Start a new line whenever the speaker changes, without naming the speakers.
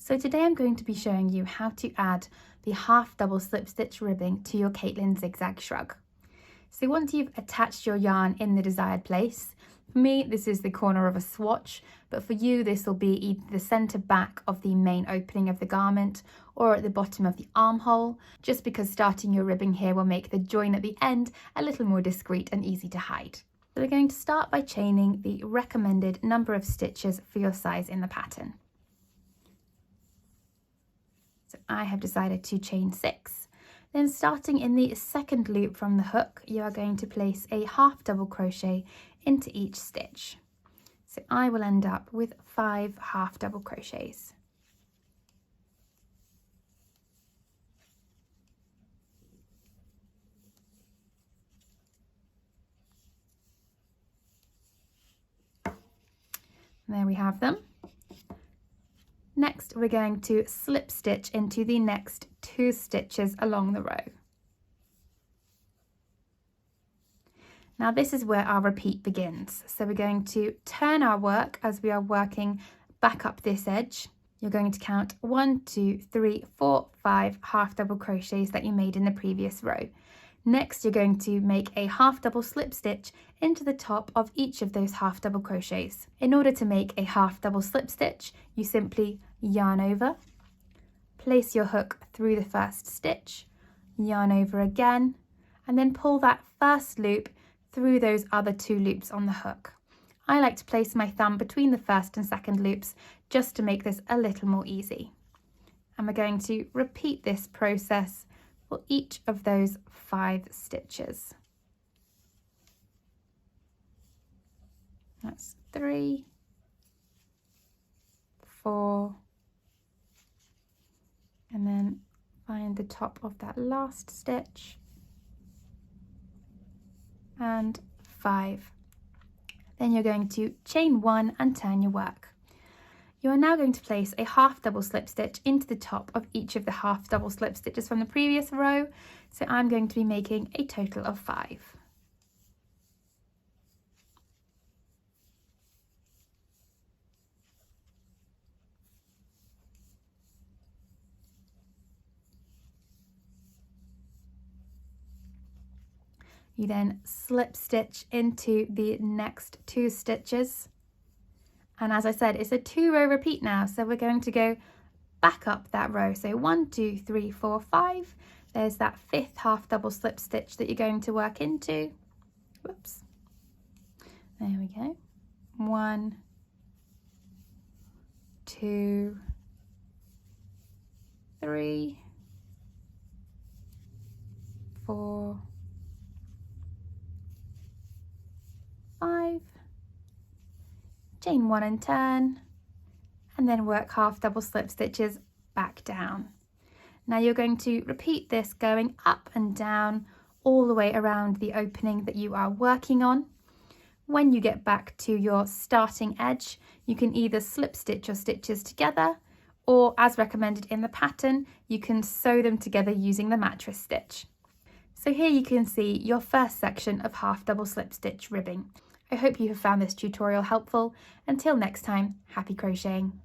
So today I'm going to be showing you how to add the half double slip stitch ribbing to your Caitlin Zigzag shrug. So once you've attached your yarn in the desired place, for me this is the corner of a swatch, but for you this will be either the centre back of the main opening of the garment or at the bottom of the armhole, just because starting your ribbing here will make the join at the end a little more discreet and easy to hide. So we're going to start by chaining the recommended number of stitches for your size in the pattern. So I have decided to chain 6. Then starting in the second loop from the hook, you are going to place a half double crochet into each stitch. So I will end up with 5 half double crochets. There we have them. Next, we're going to slip stitch into the next 2 stitches along the row. Now this is where our repeat begins. So we're going to turn our work as we are working back up this edge. You're going to count 1, 2, 3, 4, 5 half double crochets that you made in the previous row. Next, you're going to make a half double slip stitch into the top of each of those half double crochets. In order to make a half double slip stitch, you simply yarn over, place your hook through the first stitch, yarn over again, and then pull that first loop through those other 2 loops on the hook. I like to place my thumb between the first and second loops just to make this a little more easy. And we're going to repeat this process for each of those 5 stitches. That's 3, 4, and then find the top of that last stitch, and 5. Then you're going to chain 1 and turn your work. You are now going to place a half double slip stitch into the top of each of the half double slip stitches from the previous row. So I'm going to be making a total of 5. You then slip stitch into the next 2 stitches. And as I said, it's a 2-row repeat now, so we're going to go back up that row. So 1, 2, 3, 4, 5. There's that 5th half double slip stitch that you're going to work into. Whoops. There we go. 1, 2, 3, 4, 5. Chain 1 and turn, and then work half double slip stitches back down. Now you're going to repeat this going up and down all the way around the opening that you are working on. When you get back to your starting edge, you can either slip stitch your stitches together, or as recommended in the pattern, you can sew them together using the mattress stitch. So here you can see your first section of half double slip stitch ribbing. I hope you have found this tutorial helpful. Until next time, happy crocheting!